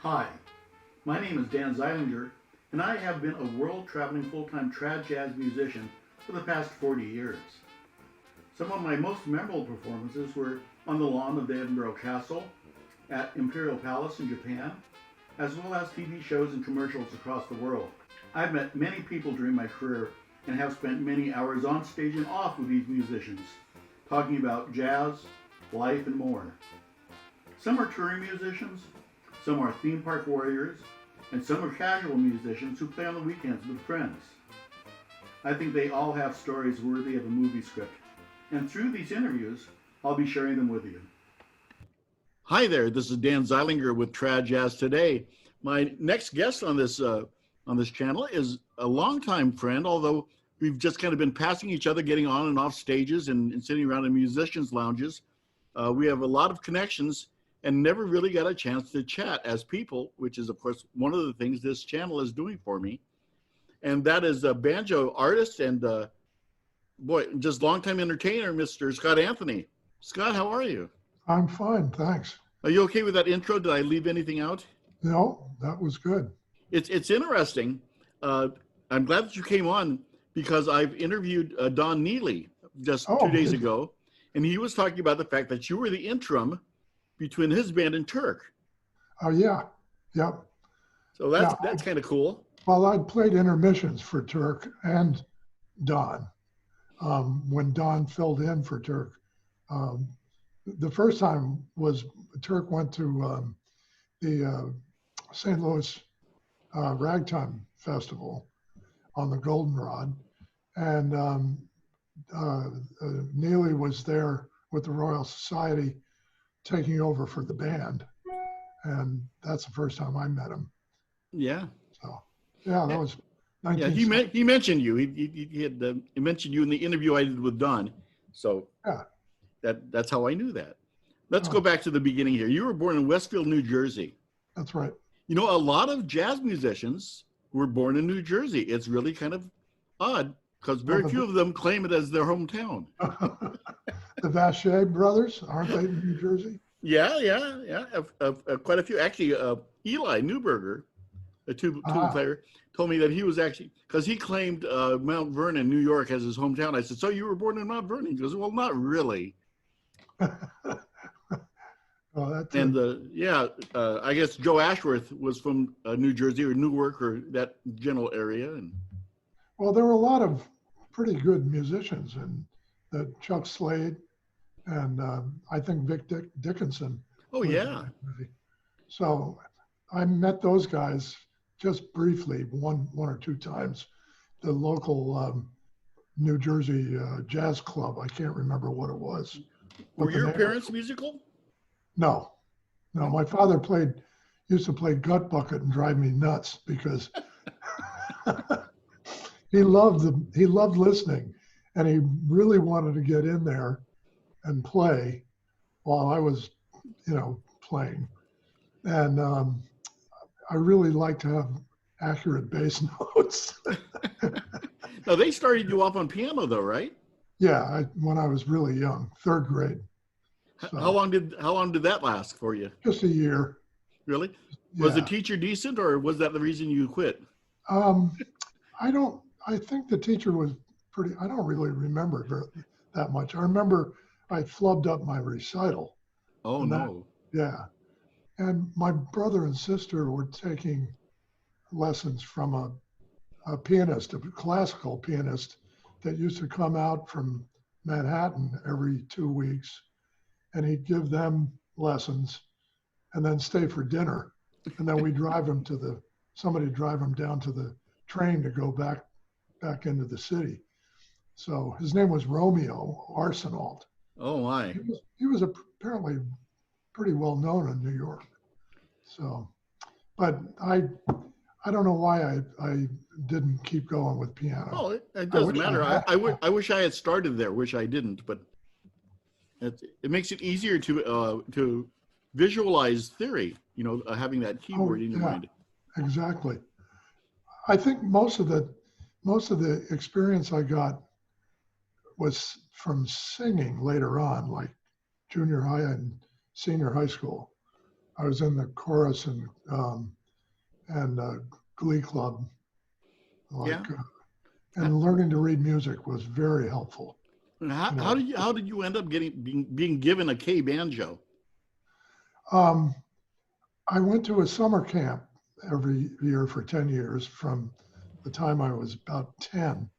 Hi, my name is Dan Zeilinger, and I have been a world-traveling full-time trad jazz musician for the past 40 years. Some of my most memorable performances were on the lawn of the Edinburgh Castle, at Imperial Palace in Japan, as well as TV shows and commercials across the world. I've met many people during my career and have spent many hours on stage and off with these musicians, talking about jazz, life, and more. Some are touring musicians, some are theme park warriors, and some are casual musicians who play on the weekends with friends. I think they all have stories worthy of a movie script, and through these interviews, I'll be sharing them with you. Hi there, this is Dan Zeilinger with Trad Jazz Today. My next guest on this channel is a longtime friend, although we've just kind of been passing each other, getting on and off stages and sitting around in musicians' lounges. We have a lot of connections and never really got a chance to chat as people, which is, of course, one of the things this channel is doing for me. And that is a banjo artist and, just longtime entertainer, Mr. Scott Anthony. Scott, how are you? I'm fine, thanks. Are you okay with that intro? Did I leave anything out? No, that was good. It's interesting. I'm glad that you came on because I've interviewed Don Neely just 2 days ago, and he was talking about the fact that you were the interim between his band and Turk. Oh, yeah. Yep. So that's kind of cool. Well, I'd played intermissions for Turk and Don. When Don filled in for Turk, the first time was Turk went to the St. Louis Ragtime Festival on the Goldenrod, and Neely was there with the Royal Society taking over for the band, and that's the first time I met him. Yeah. So, yeah, that was. Yeah, he mentioned you. He mentioned you in the interview I did with Don. So yeah, that's how I knew that. Let's go back to the beginning here. You were born in Westfield, New Jersey. That's right. You know, a lot of jazz musicians were born in New Jersey. It's really kind of odd because very few of them claim it as their hometown. The Vacher brothers, aren't they in New Jersey? Yeah. Quite a few. Actually, Eli Newberger, a tuba player, told me that he was actually, because he claimed Mount Vernon, New York, as his hometown. I said, so you were born in Mount Vernon? He goes, well, not really. Well, I guess Joe Ashworth was from New Jersey or Newark or that general area. And well, there were a lot of pretty good musicians, and Chuck Slade, and I think Vic Dickinson. Oh yeah. So I met those guys just briefly, one or two times. The local New Jersey jazz club. I can't remember what it was. Were your parents musical? No. My father used to play gut bucket and drive me nuts because he loved listening, and he really wanted to get in there and play while I was, playing. And I really like to have accurate bass notes. Now they started you off on piano though, right? Yeah, when I was really young, third grade. So, how long did that last for you? Just a year. Really? Yeah. Was the teacher decent, or was that the reason you quit? I think the teacher was pretty. I don't really remember that much. I remember I flubbed up my recital. Oh no. Yeah, and my brother and sister were taking lessons from a pianist, a classical pianist that used to come out from Manhattan every 2 weeks. And he'd give them lessons and then stay for dinner. And then we'd somebody drive him down to the train to go back into the city. So his name was Romeo Arsenault. Oh my. He was apparently pretty well known in New York. So, but I don't know why I didn't keep going with piano. Oh, it doesn't matter. I wish I had started there, wish I didn't, but it makes it easier to visualize theory, having that keyboard in your mind. Exactly. I think most of the experience I got was from singing later on, like junior high and senior high school. I was in the chorus and glee club, like, Yeah. and learning to read music was very helpful. How, You how know, did you end up being given a K banjo? um, I went to a summer camp every year for 10 years from the time I was about 10,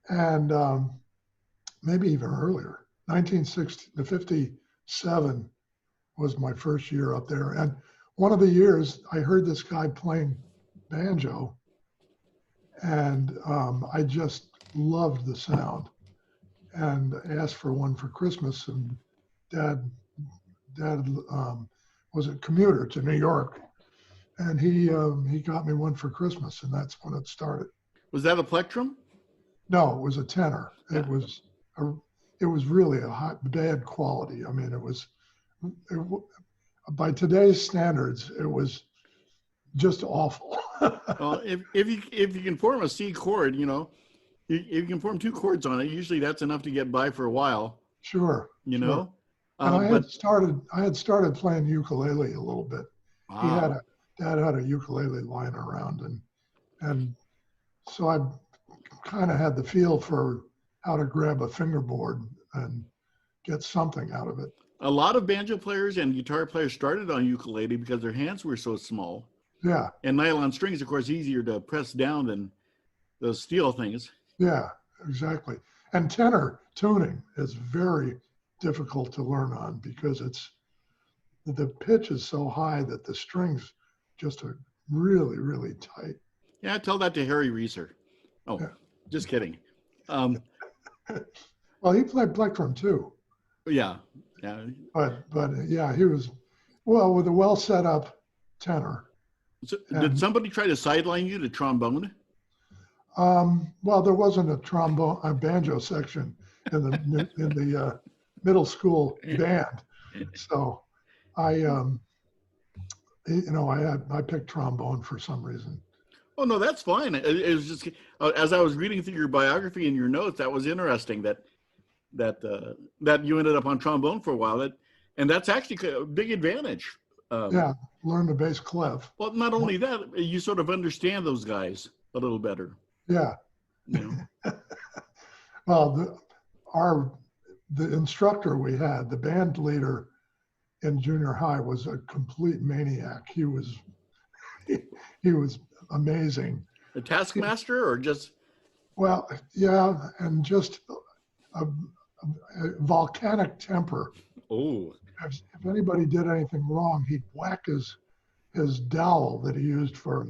and maybe even earlier. 1960 to 57 was my first year up there. And one of the years I heard this guy playing banjo, and I just loved the sound and asked for one for Christmas. And dad was a commuter to New York, and he got me one for Christmas, and that's when it started. Was that a plectrum? No, it was a tenor. Yeah. A, it was really bad quality. I mean, it, by today's standards, it was just awful. Well, if you can form a C chord, if you can form two chords on it, usually that's enough to get by for a while. Sure, You sure. know, And but I had started playing ukulele a little bit. wow. Dad had a ukulele lying around, and so I kind of had the feel for how to grab a fingerboard and get something out of it. A lot of banjo players and guitar players started on ukulele because their hands were so small. Yeah, And nylon strings, of course, easier to press down than those steel things. yeah, exactly. And tenor tuning is very difficult to learn on because the pitch is so high that the strings just are really, really tight. Yeah, tell that to Harry Reeser. Oh, Yeah. just kidding. Um, Well, he played plectrum too, yeah, yeah. but yeah, he was well with a well set up tenor. So, did And somebody try to sideline you to trombone? well, there wasn't a banjo section in the middle school band, so I I picked trombone for some reason. Oh no, that's fine. It was just as I was reading through your biography and your notes, that was interesting that you ended up on trombone for a while. And that's actually a big advantage. Yeah, learn the bass clef. Well, not only that, you sort of understand those guys a little better. Yeah. You know. Well, the instructor we had, the band leader in junior high, was a complete maniac. He was amazing. A taskmaster or just Well, yeah, and just a, a volcanic temper. oh If anybody did anything wrong, he'd whack his dowel that he used for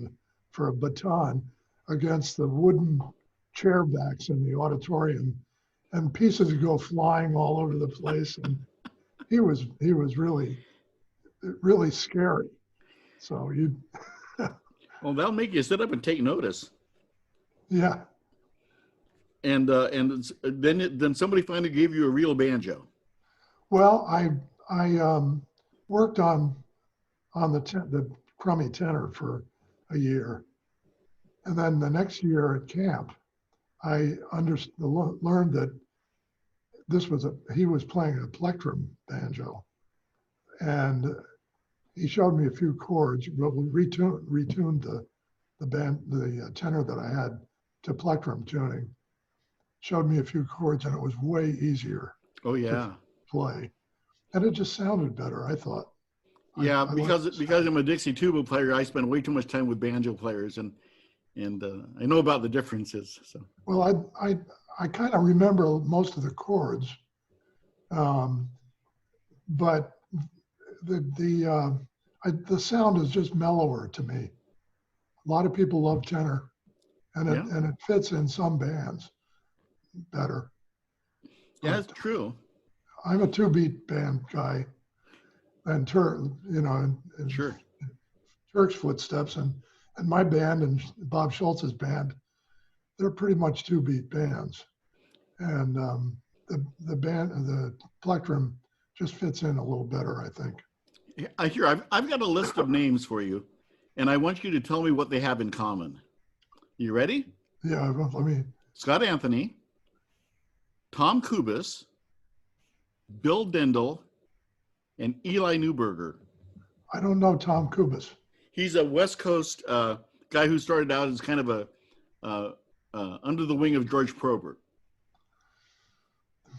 a baton against the wooden chair backs in the auditorium, and pieces would go flying all over the place. And he was really really scary. So you, well, that'll make you sit up and take notice. yeah. And then somebody finally gave you a real banjo. Well, I worked on the crummy tenor for a year, and then the next year at camp, I learned that he was playing a plectrum banjo, and he showed me a few chords. But we retuned the tenor that I had to plectrum tuning. Showed me a few chords, and it was way easier Oh to yeah. play, and it just sounded better. I thought. Yeah, I liked because I'm a Dixie tuba player, I spend way too much time with banjo players, and I know about the differences. So Well, I kind of remember most of the chords, um, but the sound is just mellower to me. A lot of people love tenor, and yeah, it fits in some bands better. yeah, But it's true. I'm a two-beat band guy, and and Sure. Turk's Footsteps, and my band and Bob Schultz's band, they're pretty much two-beat bands, and the plectrum just fits in a little better, I think. I hear. I've got a list of names for you, and I want you to tell me what they have in common. You ready? Yeah, let me. Scott Anthony, Tom Kubis, Bill Dendel, and Eli Newberger. I don't know Tom Kubis. He's a West Coast guy who started out as kind of a under the wing of George Probert.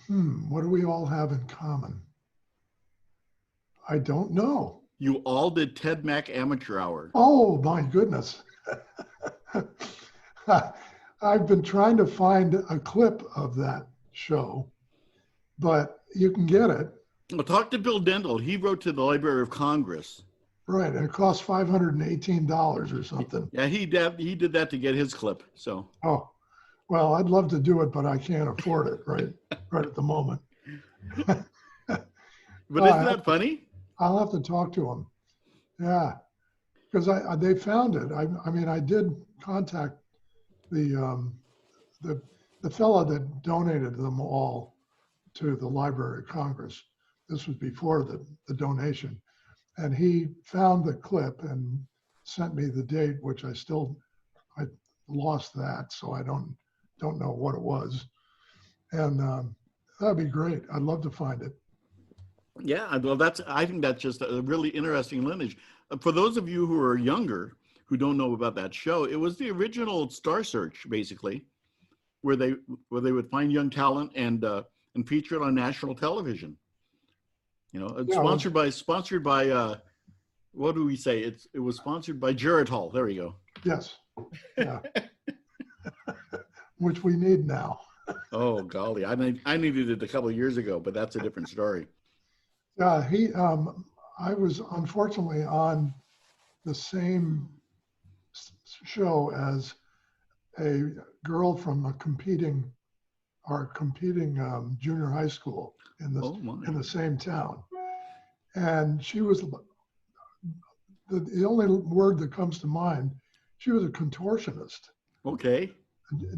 What do we all have in common? I don't know. You all did Ted Mack Amateur Hour. Oh my goodness. I've been trying to find a clip of that show, but you can get it. Well, talk to Bill Dendle. He wrote to the Library of Congress. Right, and it cost $518 or something. Yeah, he did that to get his clip. So. Oh, well, I'd love to do it, but I can't afford it right at the moment. But isn't that funny? I'll have to talk to him. Yeah, because they found it. I mean, I did contact the fellow that donated them all to the Library of Congress. This was before the donation. And he found the clip and sent me the date, which I lost that, so I don't know what it was. And that'd be great. I'd love to find it. Yeah, well, I think that's just a really interesting lineage. For those of you who are younger, who don't know about that show, it was the original Star Search, basically, where they would find young talent and feature it on national television. You know, it's sponsored by what do we say? It was sponsored by Jared Hall. There we go. Yes. Yeah. Which we need now. Oh golly, I needed it a couple of years ago, but that's a different story. Yeah, I was unfortunately on the same show as a girl from a competing junior high school in the same town, and she was the only word that comes to mind. She was a contortionist. Okay.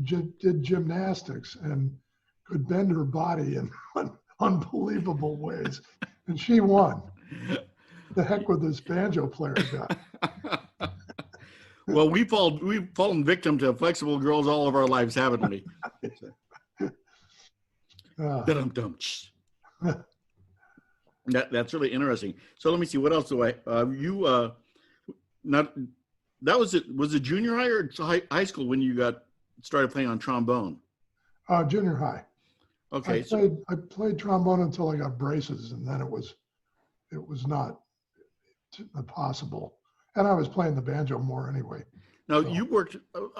Did gymnastics and could bend her body in unbelievable ways, and she won. The heck with this banjo player guy. Well, we've fallen victim to flexible girls all of our lives, haven't we? That's really interesting. So let me see, what else do was it junior high or high school when you started playing on trombone? Junior high. Okay. I played trombone until I got braces, and then it was not possible. And I was playing the banjo more anyway. Now you worked,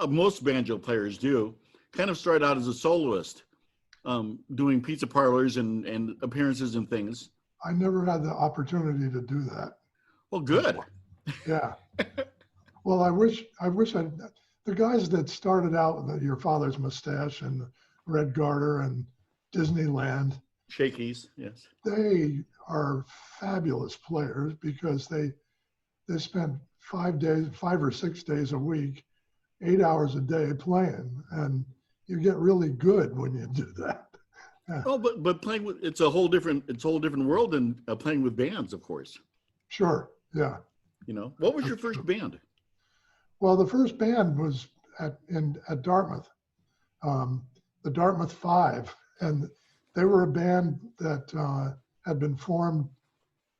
most banjo players do, kind of start out as a soloist, doing pizza parlors and appearances and things. I never had the opportunity to do that. Well, good. Yeah. Well, I wish the guys that started out with Your Father's Mustache and Red Garter and Disneyland. Shakey's, yes. They are fabulous players because they spend 5 or 6 days a week, 8 hours a day playing, and you get really good when you do that. Yeah. Oh, but playing with it's a whole different world than playing with bands, of course. Sure. Yeah. You know, what was your first band? Well, the first band was at Dartmouth, the Dartmouth Five, and they were a band that had been formed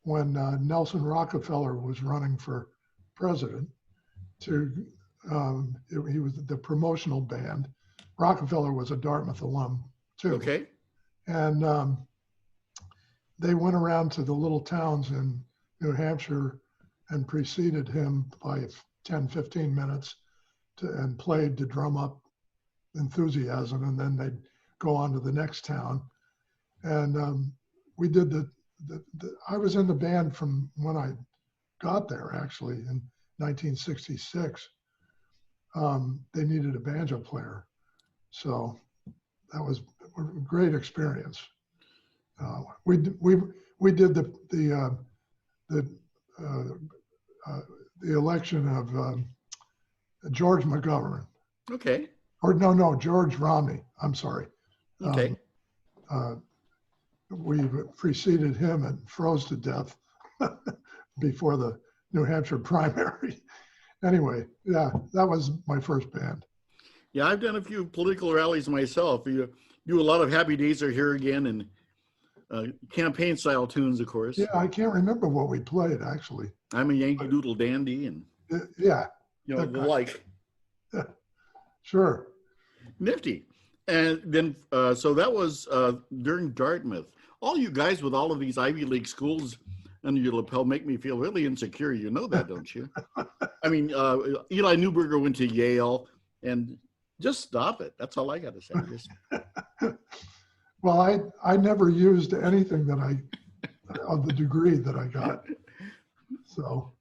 when Nelson Rockefeller was running for president. He was the promotional band. Rockefeller was a Dartmouth alum too. Okay. And they went around to the little towns in New Hampshire and preceded him by 10, 15 minutes and played to drum up enthusiasm. And then they'd go on to the next town. And we did I was in the band from when I got there, actually, in 1966. They needed a banjo player. So that was a great experience. We did the election of George McGovern. Okay. Or no, George Romney. I'm sorry. Okay. We preceded him and froze to death before the New Hampshire primary. Anyway, yeah, that was my first band. Yeah, I've done a few political rallies myself. You do a lot of Happy Days Are Here Again and campaign style tunes, of course. Yeah, I can't remember what we played actually. I'm a Yankee Doodle Dandy, and Yeah, the like. Sure. Nifty. And then, so that was during Dartmouth. All you guys with all of these Ivy League schools under your lapel make me feel really insecure. You know that, don't you? I mean, Eli Newberger went to Yale, and just stop it. That's all I got to say. Just... Well, I never used anything that of the degree that I got. So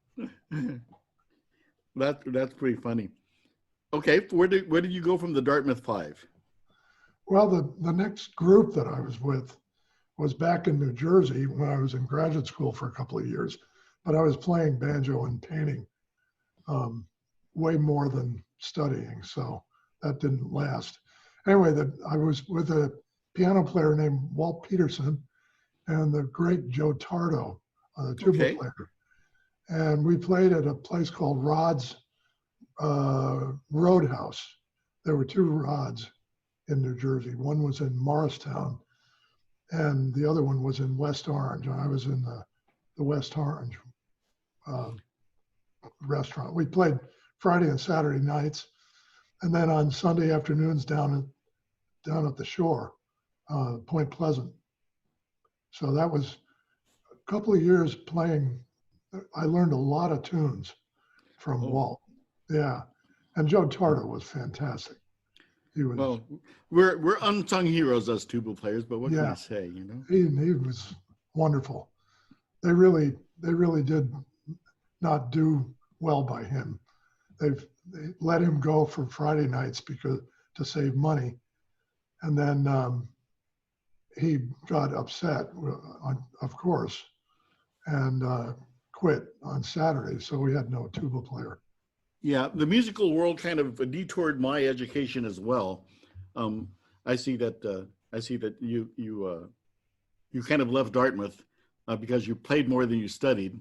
that's pretty funny. Okay, where did you go from the Dartmouth Five? well, the next group that I was with was back in New Jersey when I was in graduate school for a couple of years, but I was playing banjo and painting way more than studying, so that didn't last. Anyway, I was with a piano player named Walt Peterson and the great Joe Tardo, the tuba player. And we played at a place called Rod's Roadhouse. There were two Rods in New Jersey. One was in Morristown and the other one was in West Orange. I was in the West Orange restaurant. We played Friday and Saturday nights, and then on Sunday afternoons down at the shore, Point Pleasant. So that was a couple of years playing. I learned a lot of tunes from Walt. Yeah, and Joe Tardo was fantastic. He was. Well, we're unsung heroes, us tuba players, but what can I say? You know, he was wonderful. They really did not do well by him. They let him go for Friday nights to save money, and then he got upset, of course, and quit on Saturday. So we had no tuba player. Yeah, the musical world kind of detoured my education as well. I see that you kind of left Dartmouth because you played more than you studied.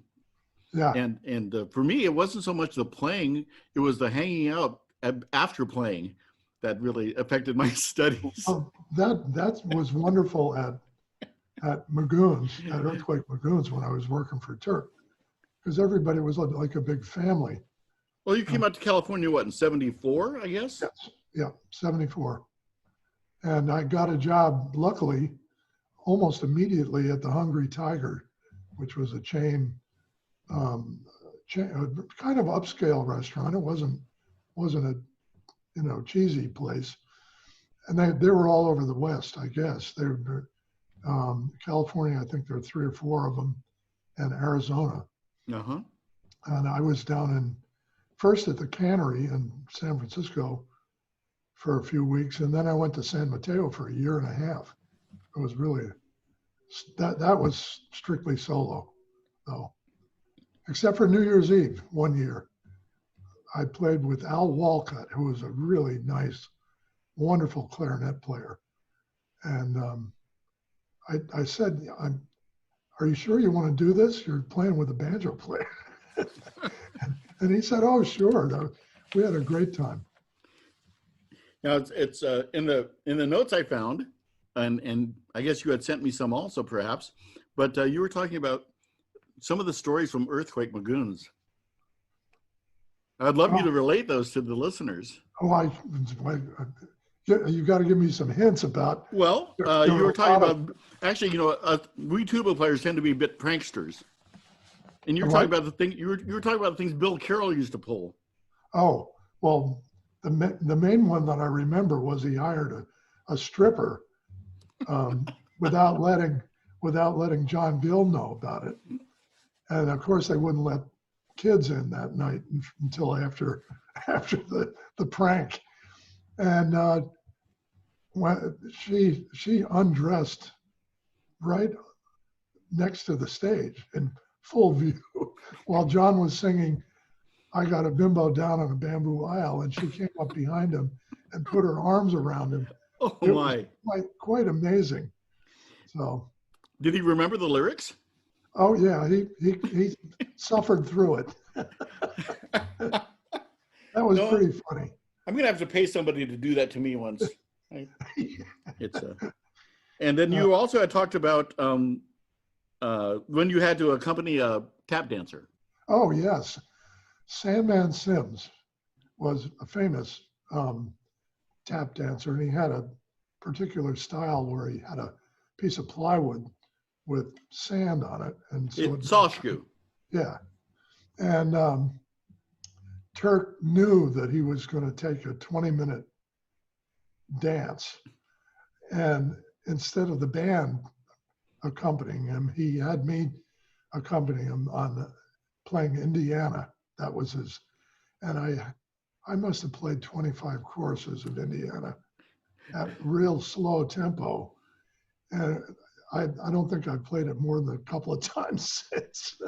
Yeah. And for me, it wasn't so much the playing; it was the hanging out after playing that really affected my studies. That was wonderful at McGoon's, at Earthquake McGoon's when I was working for Turk, because everybody was like a big family. Well, you came out to California, what, in 74, I guess? Yes, yeah, 74. And I got a job, luckily, almost immediately at the Hungry Tiger, which was a chain, kind of upscale restaurant. It wasn't a cheesy place. And they were all over the West, I guess. They were California, I think there are 3 or 4 of them, and Arizona. Uh-huh. And I was down first at the Cannery in San Francisco for a few weeks, and then I went to San Mateo for a year and a half. It was really, that was strictly solo, though. Except for New Year's Eve one year. I played with Al Walcott, who was a really nice, wonderful clarinet player. And I said, are you sure you want to do this? You're playing with a banjo player. And he said, oh, sure. We had a great time. Now it's in the notes I found, and I guess you had sent me some also perhaps, but you were talking about some of the stories from Earthquake McGoon's. I'd love you to relate those to the listeners. Oh, you got to give me some hints about. Well, you were talking about, actually, we tuba players tend to be a bit pranksters. And you were talking about you were talking about the things Bill Carroll used to pull. Oh, well, the main one that I remember was he hired a stripper without letting John Gill know about it. And of course they wouldn't let kids in that night until after the prank. And when she undressed right next to the stage in full view while John was singing I Got a Bimbo Down on a Bamboo Aisle, and she came up behind him and put her arms around him. Oh it my. was quite amazing. So did he remember the lyrics? Oh yeah, he suffered through it. That was pretty funny. I'm gonna have to pay somebody to do that to me once. And then you also had talked about when you had to accompany a tap dancer. Oh, yes. Sandman Sims was a famous tap dancer, and he had a particular style where he had a piece of plywood with sand on it. And so Sawshoe. yeah. And Turk knew that he was going to take a 20-minute dance. And instead of the band accompanying him, he had me accompany him on playing Indiana. That was his, and I must have played 25 choruses of Indiana at real slow tempo. And I don't think I've played it more than a couple of times since.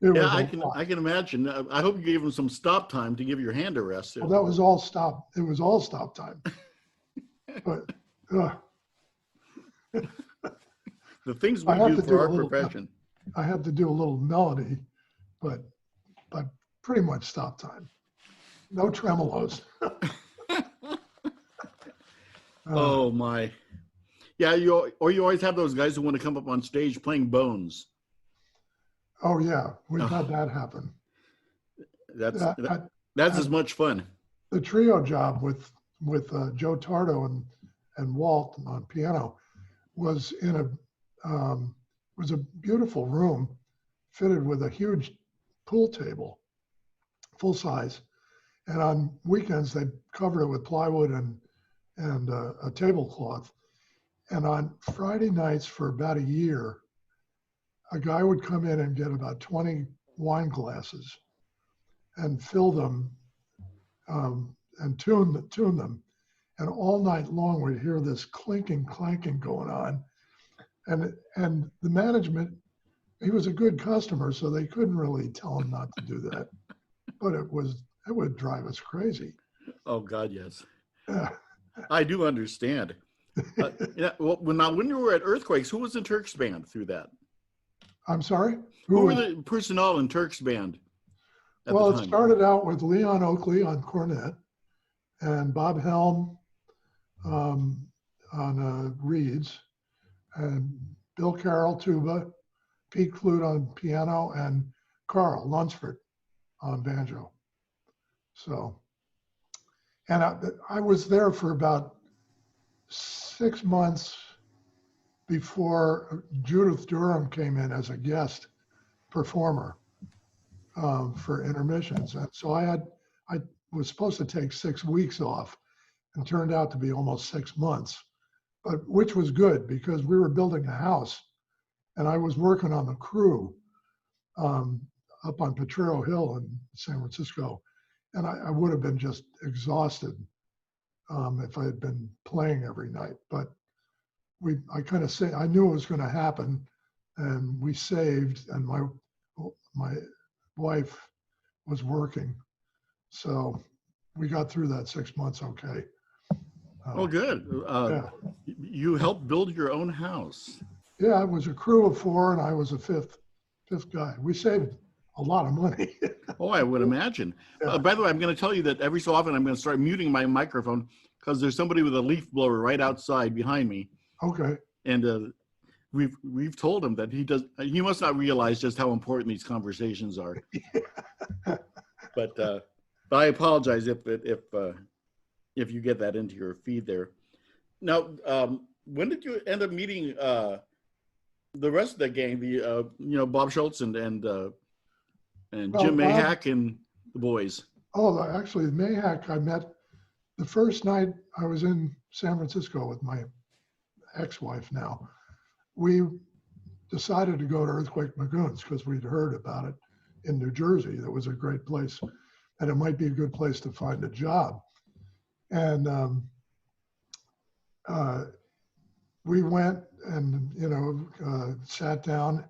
Yeah, I can imagine. I hope you gave him some stop time to give your hand a rest. Well, that was all stop. It was all stop time. But the things we do for our profession. I had to do a little melody, but pretty much stop time. No tremolos. Oh my. Yeah, you always have those guys who want to come up on stage playing bones. Oh yeah, we've had that happen. That's as much fun. The trio job with Joe Tardo and Walt on piano was in a beautiful room fitted with a huge pool table, full size, and on weekends they covered it with plywood and a tablecloth. And on Friday nights for about a year, a guy would come in and get about 20 wine glasses and fill them and tune them. And all night long, we'd hear this clinking, clanking going on. And the management, he was a good customer, so they couldn't really tell him not to do that. But it would drive us crazy. Oh God, yes. Yeah. I do understand. Yeah. Well, when you were at Earthquakes, who was in Turk's band through that? I'm sorry? Who were the personnel in Turk's band? Well, it started out with Leon Oakley on cornet and Bob Helm on reeds, and Bill Carroll tuba, Pete Clute on piano, and Carl Lunsford on banjo. So, and I was there for about 6 months before Judith Durham came in as a guest performer for intermissions. And so I was supposed to take 6 weeks off, and turned out to be almost 6 months, but which was good because we were building a house and I was working on the crew up on Potrero Hill in San Francisco. And I would have been just exhausted if I had been playing every night, but I kind of I knew it was going to happen, and we saved, and my wife was working. So we got through that 6 months okay. Oh, good. Yeah. You helped build your own house. Yeah, it was a crew of 4, and I was a fifth guy. We saved a lot of money. Oh, I would imagine. Yeah. By the way, I'm going to tell you that every so often I'm going to start muting my microphone because there's somebody with a leaf blower right outside behind me. Okay. And we've told him that he must not realize just how important these conversations are. But I apologize if you get that into your feed there. Now, when did you end up meeting the rest of the gang? Bob Schultz and Jim Mayhack and the boys. Oh, actually, Mayhack I met the first night I was in San Francisco with my ex-wife now. We decided to go to Earthquake McGoon's because we'd heard about it in New Jersey. That was a great place, and it might be a good place to find a job. And we went and sat down,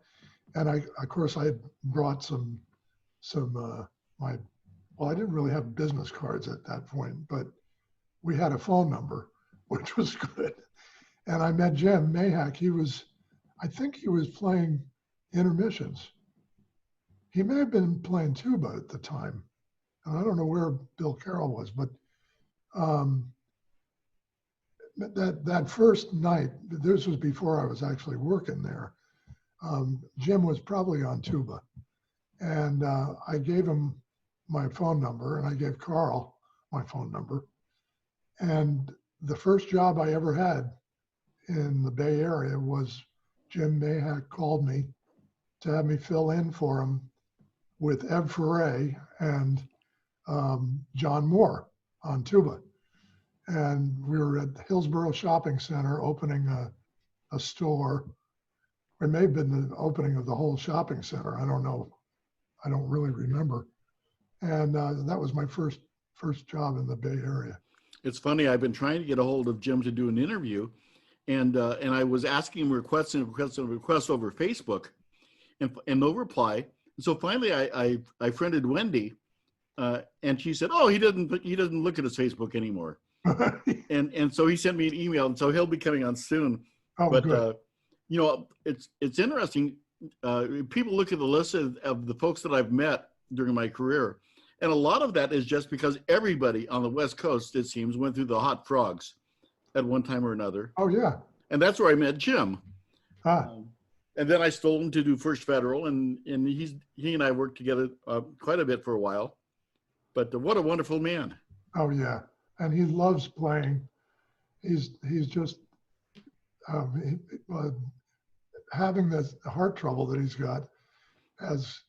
and I had brought I didn't really have business cards at that point, but we had a phone number, which was good. And I met Jim Mayhack. I think he was playing intermissions. He may have been playing tuba at the time. And I don't know where Bill Carroll was, but that first night, this was before I was actually working there. Jim was probably on tuba, and I gave him my phone number, and I gave Carl my phone number. And the first job I ever had in the Bay Area was Jim Mahak called me to have me fill in for him with Eb Foray and John Moore on tuba. And we were at Hillsborough Shopping Center opening a store. It may have been the opening of the whole shopping center. I don't know. I don't really remember. And that was my first job in the Bay Area. It's funny. I've been trying to get a hold of Jim to do an interview, and I was asking him requests over Facebook, and no reply. And so finally, I friended Wendy, and she said, "Oh, he doesn't look at his Facebook anymore." and so he sent me an email, and so he'll be coming on soon. Oh, but good. It's interesting. People look at the list of the folks that I've met during my career, and a lot of that is just because everybody on the West Coast, it seems, went through the hot frogs at one time or another. Oh, yeah. And that's where I met Jim. Ah. And then I stole him to do First Federal, and he and I worked together quite a bit for a while. But what a wonderful man. Oh, yeah. And he loves playing. He's just having this heart trouble that he's got has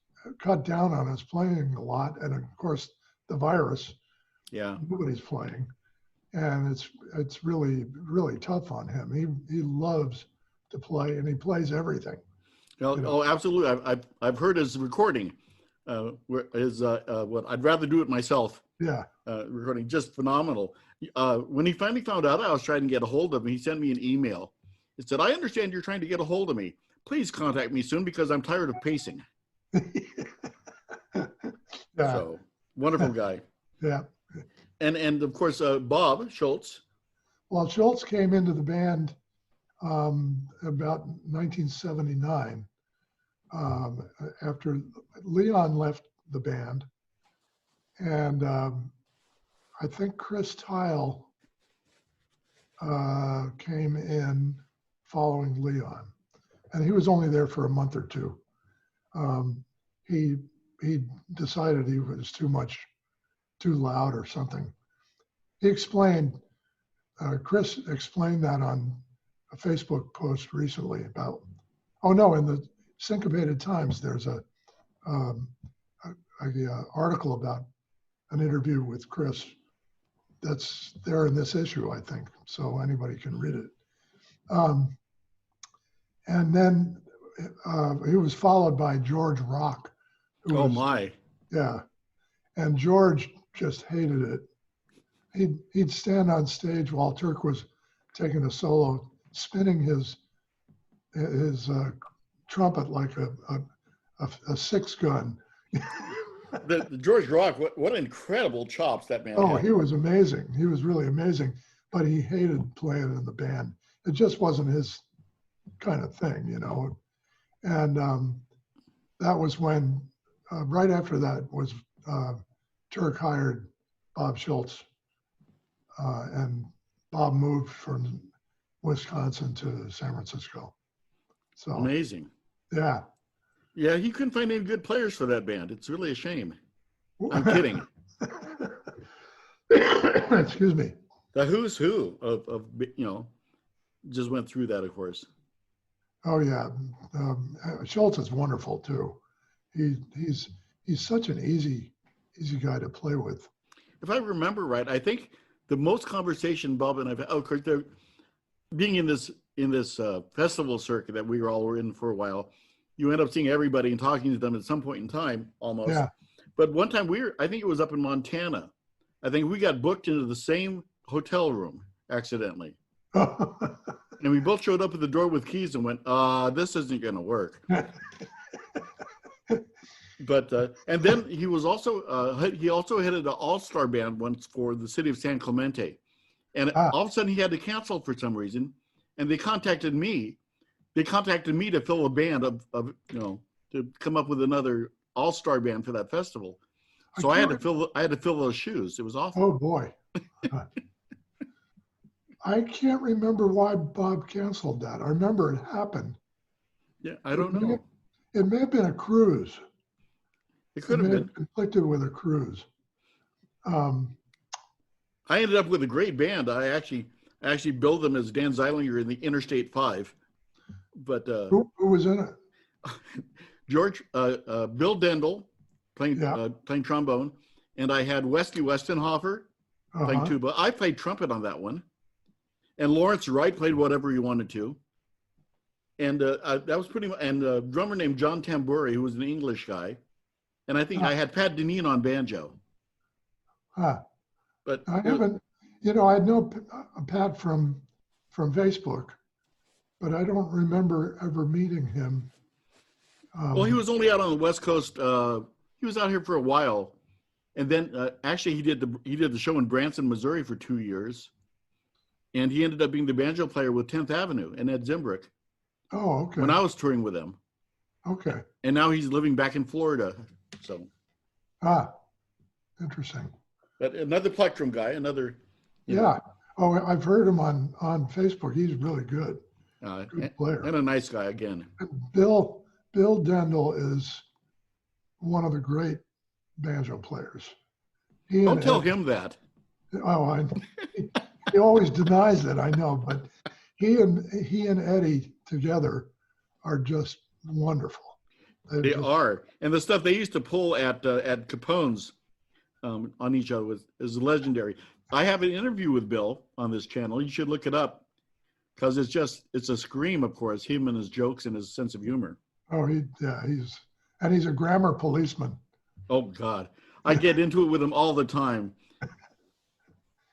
cut down on his playing a lot. And of course, the virus. Yeah. Nobody's playing. And it's really, really tough on him. He loves to play, and he plays everything. Oh, absolutely. I've heard his recording. What I'd rather do it myself. Yeah. Recording, just phenomenal. When he finally found out I was trying to get a hold of him, he sent me an email. It said, "I understand you're trying to get a hold of me. Please contact me soon because I'm tired of pacing." Yeah. So wonderful guy. Yeah. And of course, Bob Schultz. Well, Schultz came into the band about 1979 after Leon left the band. And I think Chris Tile came in following Leon. And he was only there for a month or two. He decided he was too loud or something. He explained, Chris explained that on a Facebook post recently about, in the Syncopated Times, there's a article about an interview with Chris that's there in this issue, I think, so anybody can read it. And then he was followed by George Rock. Yeah. And George just hated it. He'd stand on stage while Turk was taking a solo, spinning his trumpet like a six gun. The George Rock, what incredible chops that man had. He was amazing. He was really amazing, but he hated playing in the band. It just wasn't his kind of thing, And that was when, right after that was Turk hired Bob Schultz, and Bob moved from Wisconsin to San Francisco. So amazing. Yeah. Yeah, he couldn't find any good players for that band. It's really a shame. I'm kidding. Excuse me. The who's who of just went through that, of course. Oh yeah, Schultz is wonderful too. He's such an easy guy to play with. If I remember right, I think the most conversation Bob and I've had, of course, being in this festival circuit that we were all in for a while, you end up seeing everybody and talking to them at some point in time, almost. Yeah. But one time I think it was up in Montana. I think we got booked into the same hotel room accidentally. And we both showed up at the door with keys and went, this isn't going to work. But, and then he was also, he also headed an all-star band once for the city of San Clemente. And all of a sudden he had to cancel for some reason. And they contacted me. They contacted me to fill a band of to come up with another all-star band for that festival. So I had to fill those shoes. It was awful. Oh boy. I can't remember why Bob canceled that. I remember it happened. Yeah, I don't know. It may have been a cruise. It could have may been. have conflicted with a cruise. Um, I ended up with a great band. I actually billed them as Dan Zeilinger in the Interstate 5. But who was in it? Bill Dendel Yeah. playing trombone, and I had Westy Westenhofer playing tuba. I played trumpet on that one, and Lawrence Wright played whatever he wanted to. And that was pretty much, and a drummer named John Tamburi, who was an English guy. And I think I had Pat Deneen on banjo. But I haven't, I know Pat from Facebook, but I don't remember ever meeting him. Well, he was only out on the West Coast. He was out here for a while, and then actually he did the show in Branson, Missouri for 2 years, and he ended up being the banjo player with 10th Avenue and Ed Zimbrick. Oh, okay. When I was touring with them. Okay. And now he's living back in Florida. So. Interesting. But another plectrum guy, another. Yeah. Oh, I've heard him on Facebook. He's really good. Good player. And a nice guy again. Bill Dendel is one of the great banjo players. Don't tell him that. Oh, he always denies it, I know, but he and Eddie together are just wonderful. They are. And the stuff they used to pull at Capone's on each other is legendary. I have an interview with Bill on this channel. You should look it up because it's a scream, of course, him and his jokes and his sense of humor. Oh, he's a grammar policeman. Oh, God. I get into it with him all the time.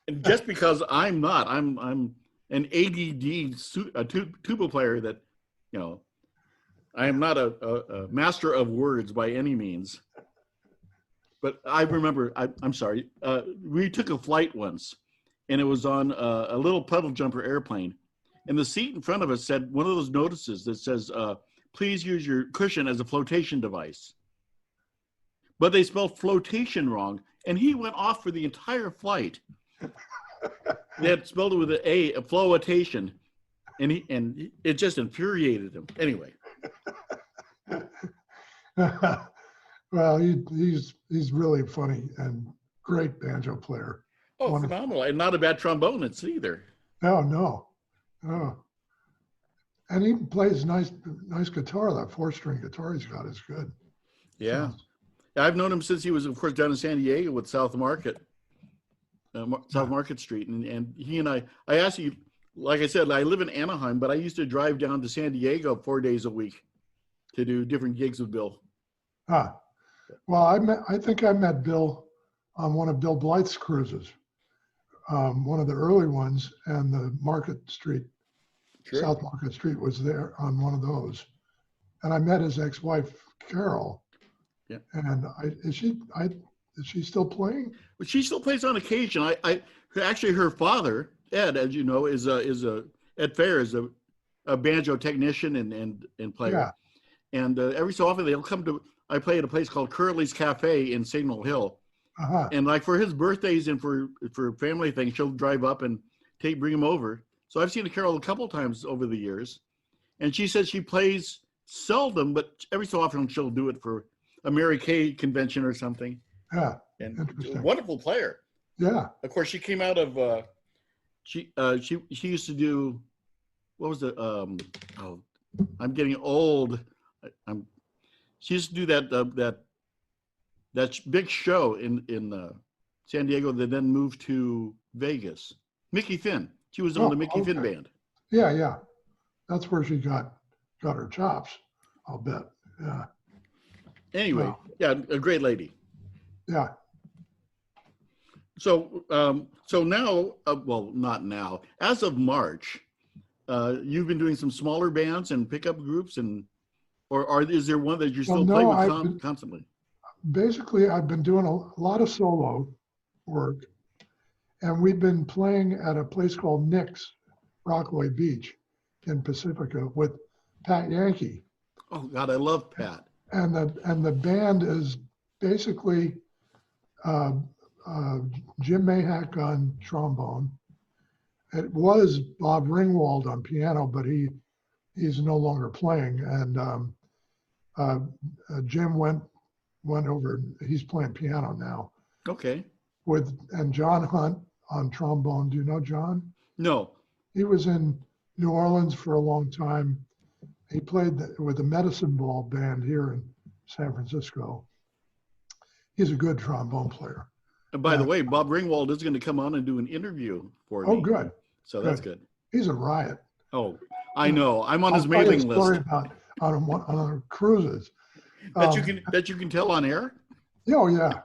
And just because I'm not, I'm an ADD tuba player that, I am not a master of words by any means. But I remember, I'm sorry, we took a flight once, and it was on a little puddle jumper airplane. And the seat in front of us said one of those notices that says, please use your cushion as a flotation device. But they spelled flotation wrong, and he went off for the entire flight. They had spelled it with an A, a flotation, and it just infuriated him. Anyway. Well, he's really funny and great banjo player. Oh, wonderful. Phenomenal. And not a bad trombonist either. No. And he plays nice guitar. That 4-string guitar he's got is good. Yeah. I've known him since he was, of course, down in San Diego with South Market Street. And he and I asked you, like I said, I live in Anaheim, but I used to drive down to San Diego 4 days a week to do different gigs with Bill. Well, I think I met Bill on one of Bill Blythe's cruises, one of the early ones, and the Market Street, sure. South Market Street was there on one of those. And I met his ex-wife, Carol. Yeah. And is she still playing? But she still plays on occasion. Actually, her father, Ed, as you know, Ed Fair is a banjo technician and player. Yeah. And every so often they'll come to. I play at a place called Curly's Cafe in Signal Hill, and like for his birthdays and for family things, she'll drive up and bring him over. So I've seen Carol a couple times over the years, and she says she plays seldom, but every so often she'll do it for a Mary Kay convention or something. Yeah, and a wonderful player. Yeah. Of course, she came out of she used to do what was the I'm getting old. She used to do that big show in San Diego that then moved to Vegas. Mickey Finn. She was on the Mickey Finn band. Yeah. That's where she got her chops, I'll bet. Yeah. Anyway, yeah, a great lady. Yeah. So now, well, not now. As of March, you've been doing some smaller bands and pickup groups, or is there one that you still play with constantly? Basically, I've been doing a lot of solo work, and we've been playing at a place called Nick's, Rockaway Beach in Pacifica with Pat Yankee. Oh God, I love Pat. And the band is basically Jim Mahak on trombone, it was Bob Ringwald on piano, but he's no longer playing. And uh, Jim went over. He's playing piano now. Okay. And John Hunt on trombone. Do you know John? No. He was in New Orleans for a long time. He played with the Medicine Ball Band here in San Francisco. He's a good trombone player. And by the way, Bob Ringwald is going to come on and do an interview for me. Oh, good. So that's good. He's a riot. Oh, I know. I'm on his I'll tell you a mailing story list. about on cruises. That you can tell on air? Oh, yeah.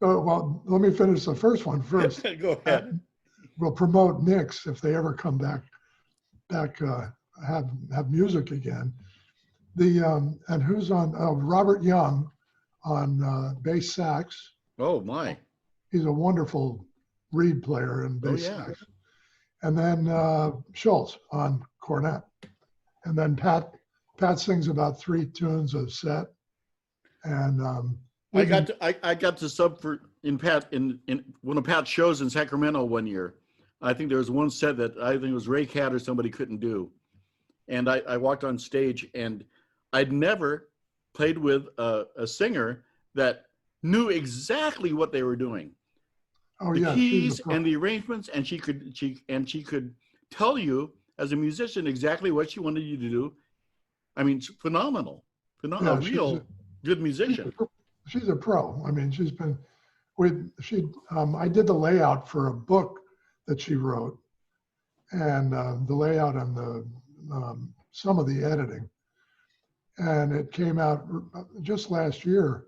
Well, let me finish the first one first. Go ahead. We'll promote Nick's if they ever come back have music again. And who's on? Robert Young on bass sax. Oh my! He's a wonderful reed player and bass sax. And then Schultz on cornet. And then Pat sings about 3 tunes a set. And I got to sub for in one of Pat's shows in Sacramento one year. I think there was one set that I think it was Ray Catt or somebody couldn't do. And I walked on stage, and I'd never played with a singer that knew exactly what they were doing. Oh, the yeah, keys and the arrangements, and she could tell you as a musician exactly what she wanted you to do. I mean, phenomenal, a real good musician. She's a pro. I mean, she's been I did the layout for a book that she wrote, and the layout and the some of the editing, and it came out just last year,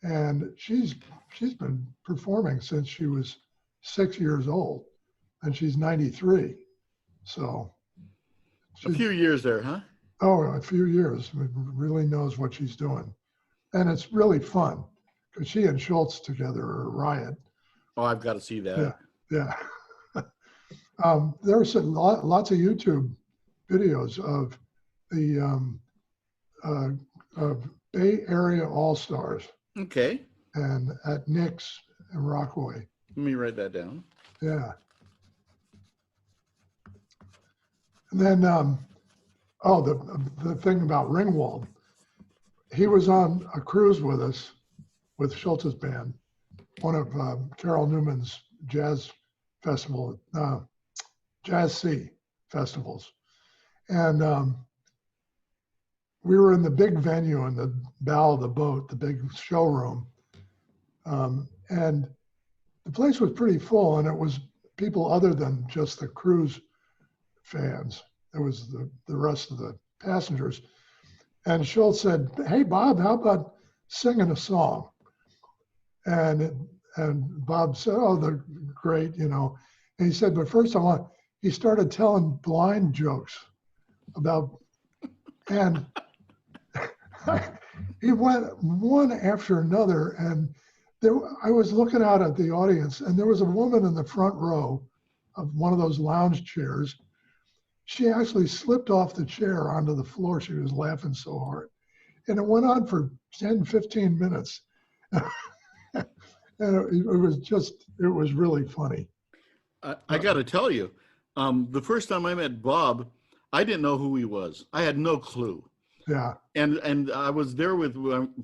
and she's been performing since she was 6 years old, and she's 93, so a few years there, huh? Oh, a few years. Really knows what she's doing, and it's really fun because she and Schultz together are a riot. Oh, I've got to see that. Yeah. There's lots of YouTube videos of the Bay Area All-Stars. Okay. And at Nick's in Rockaway. Let me write that down. Yeah. And then, the thing about Ringwald, he was on a cruise with us with Schultz's band, one of Carol Newman's jazz festival, Jazz Sea festivals. And we were in the big venue in the bow of the boat, the big showroom. And the place was pretty full, and it was people other than just the cruise fans. It was the rest of the passengers. And Schultz said, "Hey, Bob, how about singing a song?" And Bob said, "Oh, they're great, you know." And he said, "But first he started telling blind jokes about, and he went one after another. And I was looking out at the audience, and there was a woman in the front row of one of those lounge chairs. She actually slipped off the chair onto the floor. She was laughing so hard. And it went on for 10, 15 minutes. And it was really funny. I got to tell you, the first time I met Bob, I didn't know who he was. I had no clue. Yeah. And I was there with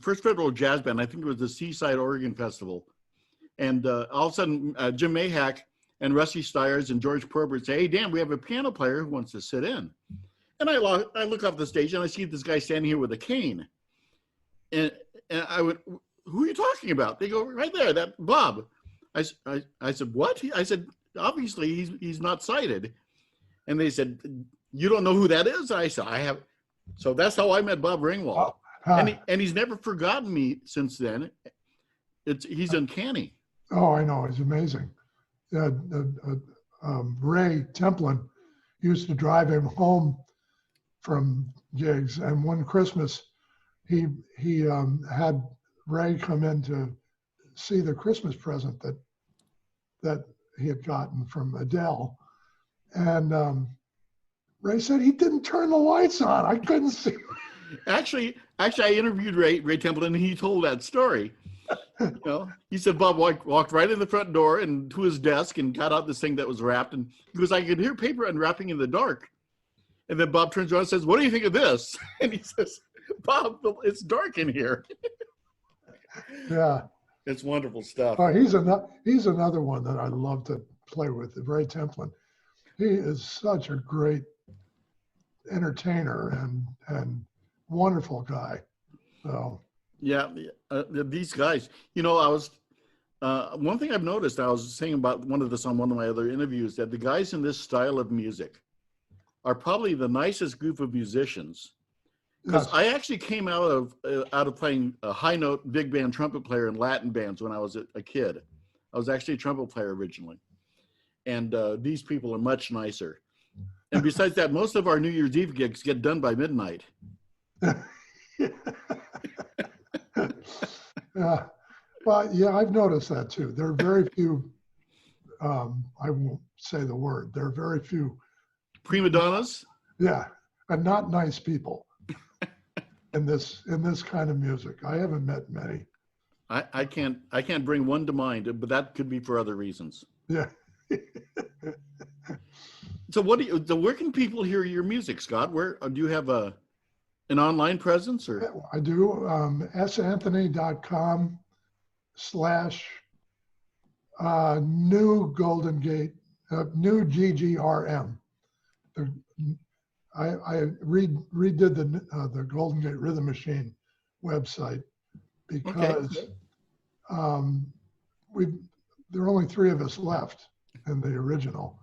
First Federal Jazz Band. I think it was the Seaside Oregon Festival. And all of a sudden, Jim Mahak and Rusty Stiers and George Probert say, "Hey, Dan, we have a piano player who wants to sit in." And I look off the stage and I see this guy standing here with a cane. And I went, "Who are you talking about?" They go, "Right there, that Bob." I said, "What?" I said, "Obviously, he's not sighted." And they said, "You don't know who that is?" I said, "I have." So that's how I met Bob Ringwald. And he's never forgotten me since then. He's uncanny. Oh, I know. He's amazing. Ray Templin used to drive him home from gigs, and one Christmas he had Ray come in to see the Christmas present that he had gotten from Adele, and Ray said he didn't turn the lights on. I couldn't see. Actually, I interviewed Ray Templin, and he told that story. You know, he said Bob walked right in the front door and to his desk and got out this thing that was wrapped. And he goes, I could hear paper unwrapping in the dark. And then Bob turns around and says, what do you think of this? And he says, Bob, it's dark in here. Yeah. It's wonderful stuff. He's another one that I love to play with, Ray Templin. He is such a great entertainer and wonderful guy. So yeah, these guys, you know, I was one thing I've noticed, I was saying about one of this on one of my other interviews, that the guys in this style of music are probably the nicest group of musicians. Because yes. I actually came out of playing a high note big band trumpet player in Latin bands when I was a kid. I was actually a trumpet player originally. And these people are much nicer. And besides that, most of our New Year's Eve gigs get done by midnight. Yeah. Well, yeah, I've noticed that too. There are very few, I won't say the word, there are very few prima donnas. Yeah, and not nice people in this kind of music. I haven't met many. I can't bring one to mind, but that could be for other reasons. Yeah. So where can people hear your music, Scott? Where do you have an online presence or? I do, santhony.com/ new Golden Gate, new GGRM. I redid the Golden Gate Rhythm Machine website because there are only 3 of us left in the original,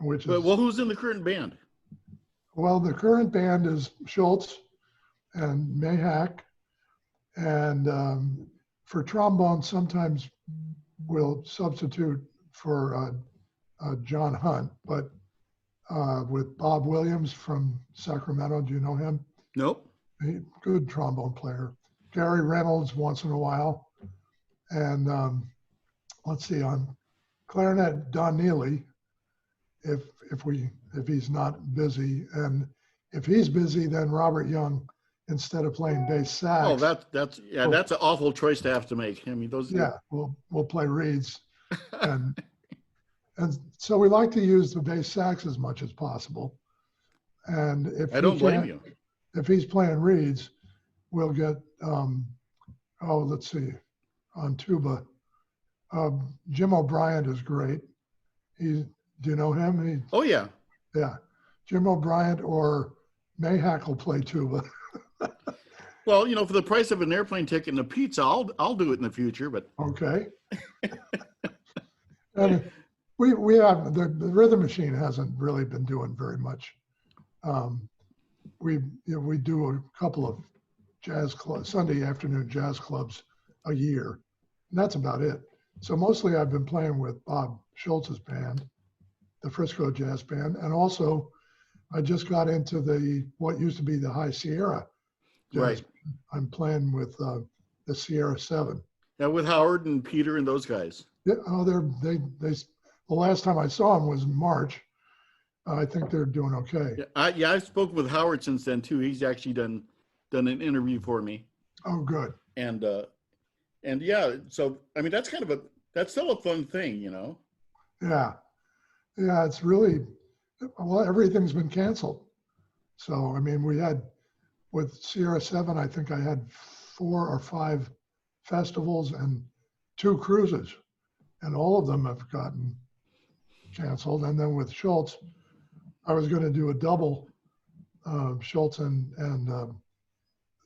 which is. Well, who's in the current band? Well, the current band is Schultz and Mayhack, and for trombone sometimes we'll substitute for John Hunt, but with Bob Williams from Sacramento. Do you know him? Nope. Good trombone player. Gary Reynolds once in a while. And let's see, on clarinet, Don Neely, if he's not busy. And if he's busy, then Robert Young, instead of playing bass sax. Oh, that's an awful choice to have to make. I mean, those. Yeah, we'll play reeds. And so we like to use the bass sax as much as possible. And if I don't blame you. If he's playing reeds, we'll get, let's see, on tuba. Jim O'Brien is great. Do you know him? Oh, yeah. Yeah. Jim O'Brien or Mayhack will play tuba. Well, you know, for the price of an airplane ticket and a pizza, I'll do it in the future, but. Okay. And we have, the Rhythm Machine hasn't really been doing very much. We do a couple of jazz clubs, Sunday afternoon jazz clubs a year, and that's about it. So mostly I've been playing with Bob Schultz's band, the Frisco Jazz Band, and also I just got into what used to be the High Sierra Jazz Right. Band. I'm playing with the Sierra 7. Yeah, with Howard and Peter and those guys. Yeah, they the last time I saw them was in March. I think they're doing okay. Yeah, I've spoken with Howard since then too. He's actually done an interview for me. Oh, good. And yeah, so I mean that's still a fun thing, you know. Yeah, it's really, well, everything's been canceled. So I mean, we had with Sierra 7, I think I had 4 or 5 festivals and 2 cruises, and all of them have gotten canceled. And then with Schultz, I was going to do a double, Schultz and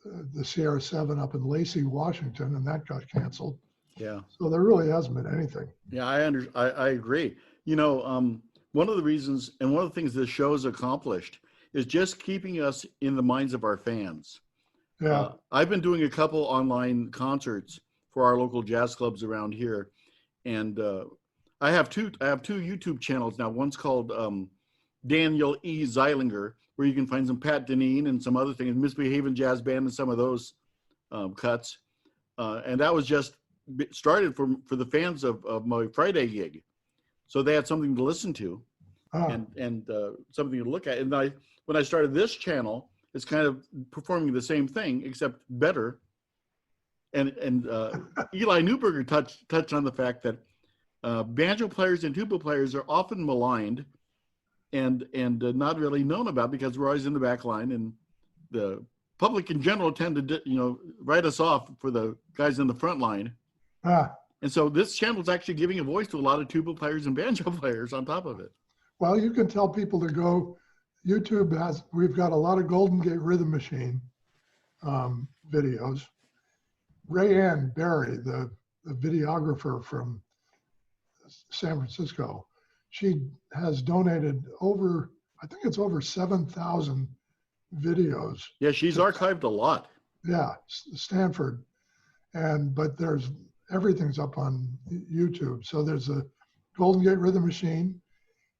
the Sierra 7 up in Lacey, Washington, and that got canceled. Yeah. So there really hasn't been anything. Yeah, I agree. You know, one of the reasons and one of the things this show's accomplished is just keeping us in the minds of our fans. Yeah. I've been doing a couple online concerts for our local jazz clubs around here, and I have two YouTube channels now. One's called Daniel E. Zeilinger, where you can find some Pat Deneen and some other things, Misbehaving Jazz Band and some of those cuts. And that was just started for the fans of my Friday gig. So they had something to listen to and something to look at. And when I started this channel, it's kind of performing the same thing, except better. And Eli Newberger touched on the fact that banjo players and tuba players are often maligned and not really known about because we're always in the back line, and the public in general tend to write us off for the guys in the front line. Ah, And so this channel is actually giving a voice to a lot of tuba players and banjo players on top of it. well, you can tell people to go. We've got a lot of Golden Gate Rhythm Machine videos. Rayanne Barry, the videographer from San Francisco, she has donated I think it's over 7,000 videos. Yeah, she's archived a lot. Yeah, Stanford. But everything's up on YouTube. So there's a Golden Gate Rhythm Machine,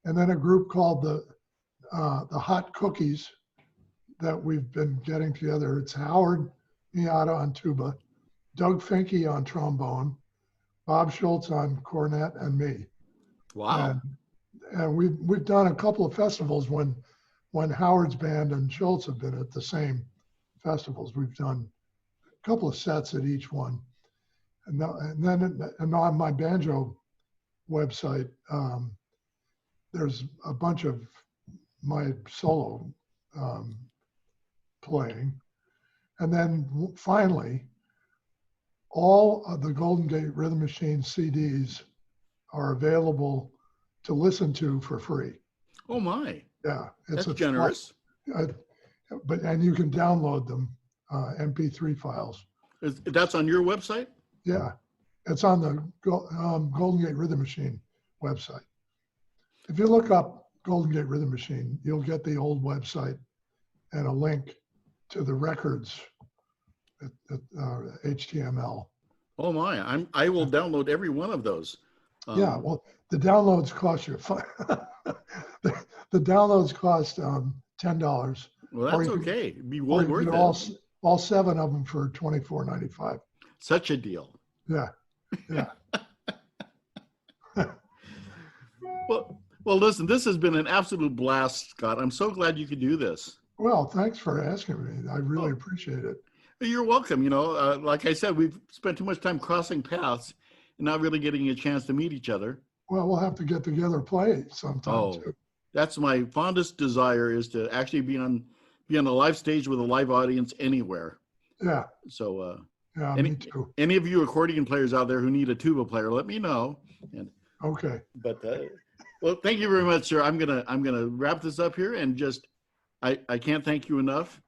and then a group called the Hot Cookies that we've been getting together. It's Howard Miata on tuba, Doug Finke on trombone, Bob Schultz on cornet, and me. Wow. And we've done a couple of festivals when Howard's band and Schultz have been at the same festivals. We've done a couple of sets at each one. And on my banjo website, there's a bunch of my solo playing. And then finally, all of the Golden Gate Rhythm Machine CDs are available to listen to for free. Oh my. Yeah, that's generous. And you can download them, MP3 files. That's on your website? Yeah, it's on the Golden Gate Rhythm Machine website. If you look up Golden Gate Rhythm Machine, you'll get the old website and a link to the records, HTML. Oh my! I will download every one of those. Yeah, well, the downloads cost you the downloads cost $10. Well, that's okay. It'd be well worth it. All 7 of them for $24.95. Such a deal. Yeah, yeah. Well, listen, this has been an absolute blast, Scott. I'm so glad you could do this. Well, thanks for asking me. I really appreciate it. You're welcome. Like I said, we've spent too much time crossing paths and not really getting a chance to meet each other. Well, we'll have to get together, play sometime too. That's my fondest desire, is to actually be on a live stage with a live audience anywhere. Yeah. So, yeah, me too. Any of you accordion players out there who need a tuba player, let me know. Okay. But well, thank you very much, sir. I'm gonna wrap this up here, and just I can't thank you enough.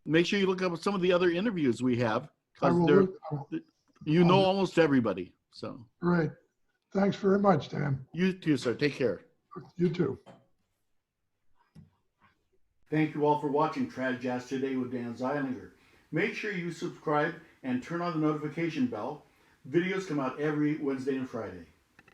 Make sure you look up some of the other interviews we have, because you know almost everybody. So great. Thanks very much, Dan. You too, sir. Take care. You too. Thank you all for watching Trad Jazz Today with Dan Zeilinger. Make sure you subscribe and turn on the notification bell. Videos come out every Wednesday and Friday.